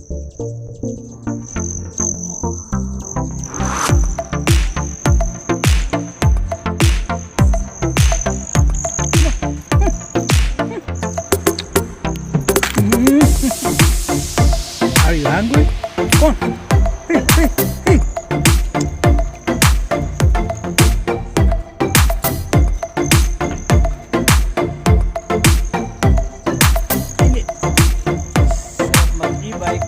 Are you hungry? Come on. Hey, hey, hey. Hindi. Sarap mag-e-bike.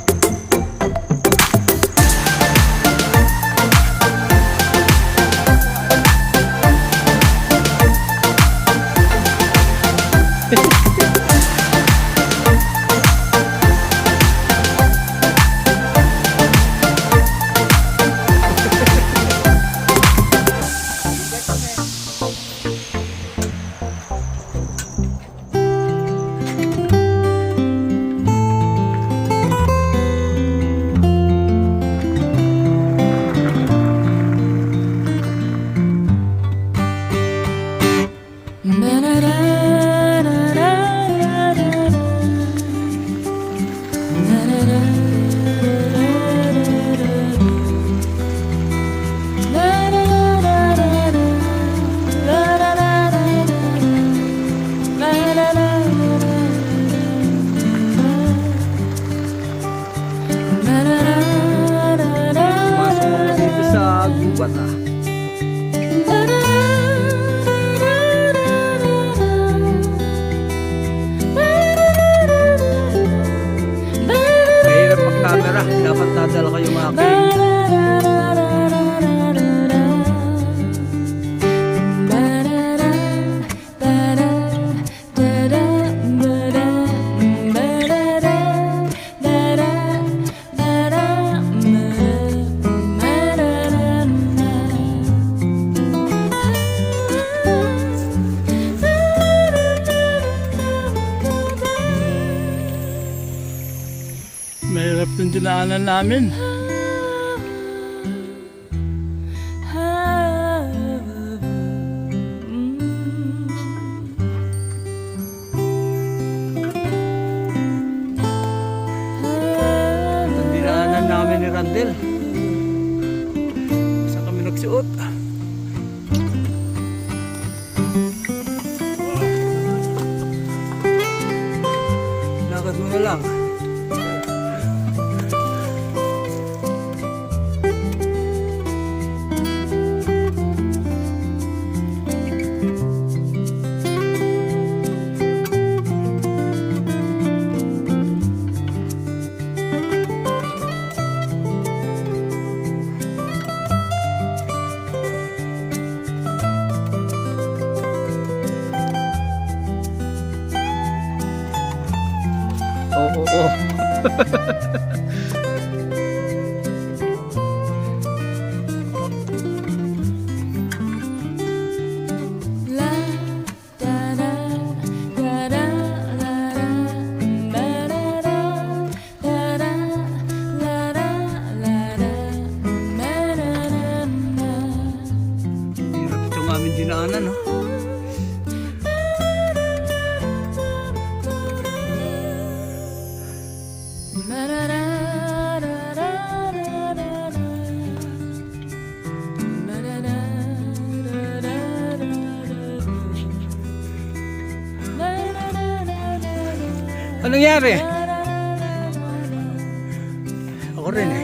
Pumasok ako dito sa gubat ah. Mahirap mag-camera, dapat nadala kayo mga aking. Mahirap yung dinaanan namin. Ang dinaanan namin ni Randel. Saan kami nagsuot? Lakad mo na lang. Oo. Hirap itong aming dinaanan, no? Anong nangyari? Ako rin eh.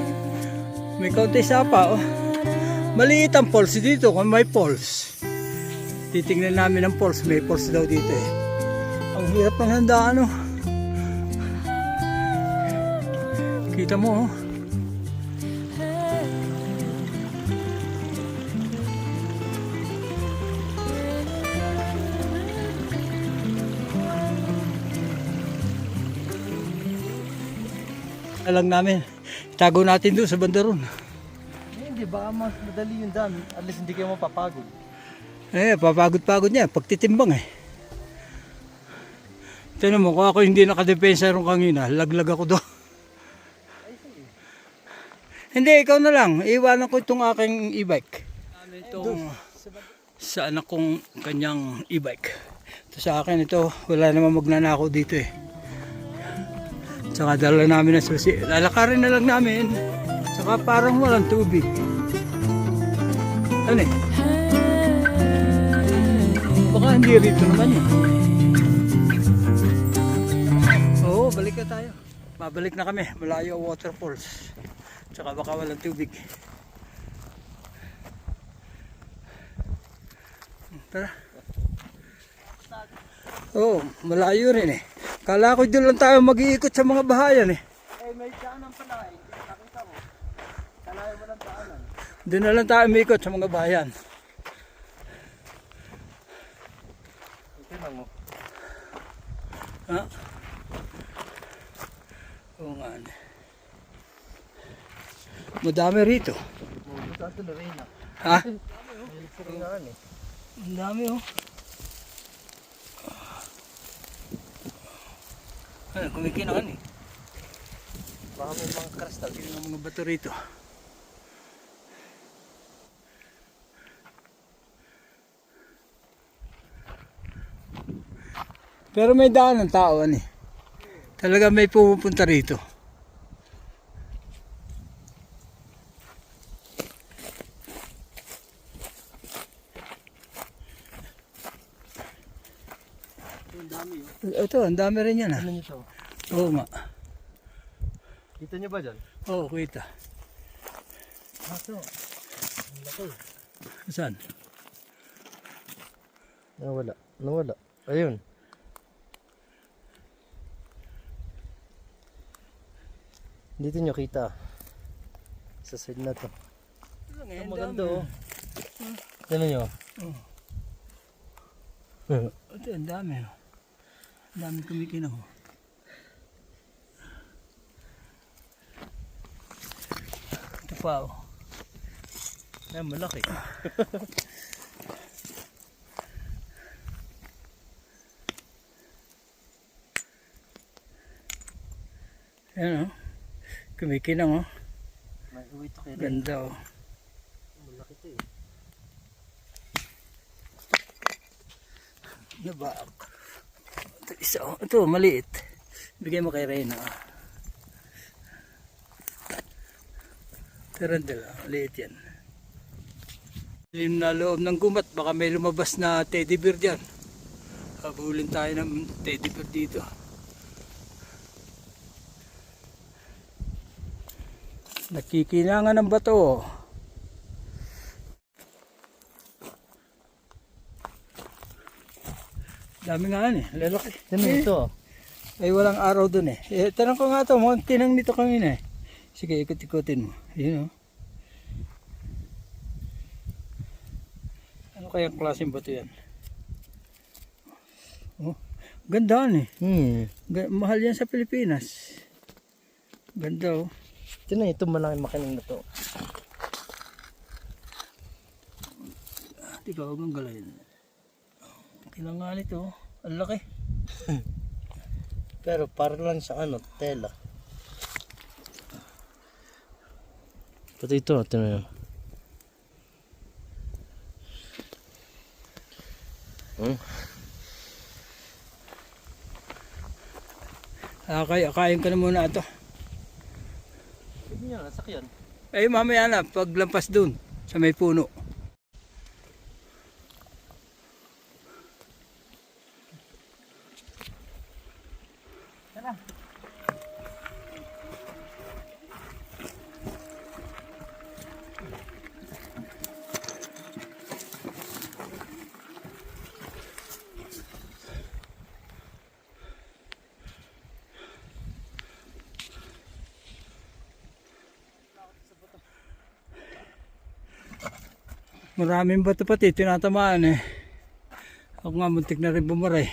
May kaunti sapa oh. Maliit ang pulse dito kung may pulse. Titingnan namin ang pulse. May pulse daw dito eh. Ang hirap ng handaan oh. Kita mo oh. Alang namin, itago natin doon sa bandaron. Hindi, baka mas madali yung dami. At least hindi kayo mapapagod. Papagod-pagod niya, pagtitimbang eh. Tignan mo, kung ako hindi nakadepensa rin kanina, laglag ako doon. Hindi, ikaw na lang. Iwanan ko itong aking e-bike. Itong sa anak kong kanyang e-bike. Ito sa akin ito, wala namang magnanakaw dito eh. Tsaka dala namin ng susi. Lalakarin na lang namin. Tsaka parang walang tubig. Ano eh? Baka hindi rito naman eh. Oo, balik na tayo. Mabalik na kami. Malayo ang waterfalls. Tsaka baka walang tubig. Tara. Oo, malayo rin eh. Kala ko doon lang tayo mag-iikot sa mga bahayan eh. Eh, may daanan pala eh. Nakita ko. Kalayo mo ng daanan. Doon na lang tayo umikot sa mga bahayan. Tingnan mo. Ha? Oo nga. Madami rito. Saan ito na rin ah? Ha? May siringaan eh. Ang dami oh. Ano, kumikinaan eh. Baka may mga kristal. Tingnan ang mga bato rito. Pero may daan ng tao ano eh. Talaga may pumupunta rito. Ang dami yun. Ito, ang dami rin yan ah. Ano nyo ito? Oo nga. Kita nyo ba dyan? Oo, kita. Ito. Ang laki. Saan? Nawala. Nawala. Ayun. Dito nyo kita. Sa side na to. Ang maganda oh. Tignan nyo. Ito, ang dami oh. Ang dami kumikinaw oh. Ito pa oh. Ay, malaki. Ayan oh. Kumikinaw oh. May uwi to kayo. Ganda oh. Malaki to eh. Diba? Ito isa oh. Ito maliit. Bigay mo kay Reyna oh. Tarandel oh. Maliit yan. Lim na loob ng gumat. Baka may lumabas na teddy bear dyan. Habulin tayo ng teddy bear dito. Nakikinangan ng bato oh. Dami nga yan eh. Lalaki. Tignan mo ito oh. Ay walang araw dun eh. Tanong ko nga ito. Mukhang tinang nito kanina eh. Sige, ikot-ikotin mo. Yun oh. Ano kayang klaseng bato yan? Oh, ganda eh. Mahal yan sa Pilipinas. Ganda oh. Tignan ito malaking makinig na to. Di ka huwag ang galayin. Kailangan ito. Ang laki. Pero para lang sa ano, tela. Pati ito, tignan mo. Akayin ka na muna ito. Pwede nyo, nasakyan. Ay mamaya na, paglampas dun sa may puno. Maraming bato pati, tinatamaan eh. Ako nga muntik na rin bumaray.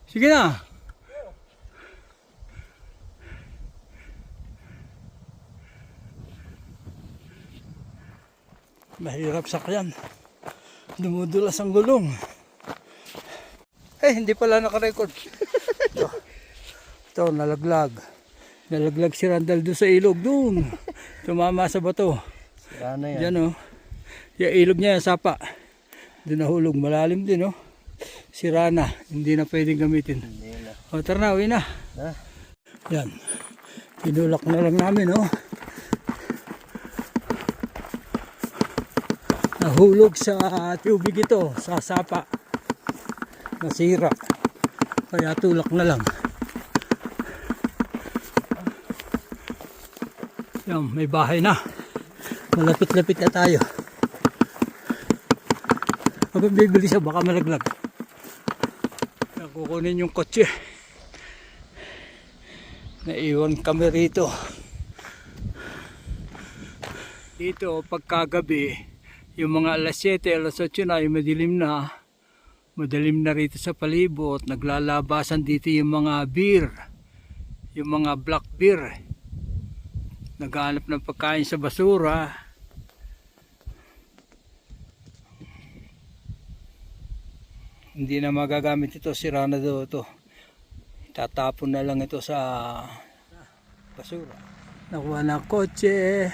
Sige na. Mahirap sakyan. Dumudulas ang gulong. Hindi pala nakarecord. Ito, nalaglag. Nalaglag si Randall doon sa ilog. Doon. Tumama sa bato. Sira na yan. Diyan oh. Yung ilog niya, yung sapa. Doon nahulog. Malalim din oh. Sira na. Hindi na pwedeng gamitin. Hindi na. O tara na, uwi na. Ha? Yan. Tinulak na lang namin oh. Nahulog sa tubig ito. Sa sapa. Nasira. Kaya tulak na lang. Yan, may bahay na. Malapit-lapit na tayo. Habang bibili siya, baka malaglag. Kukunin yung kotse. Naiwan kami rito. Dito, pagkagabi, yung mga alas 7, alas 8 na, yung madilim na. Madilim na rito sa palibot. Naglalabasan dito yung mga beer. Yung mga black beer. Naghahanap ng pagkain sa basura. Hindi na magagamit ito, sira na daw ito. Tatapon na lang ito sa basura. Nakuha na kotse.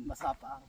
Masapa.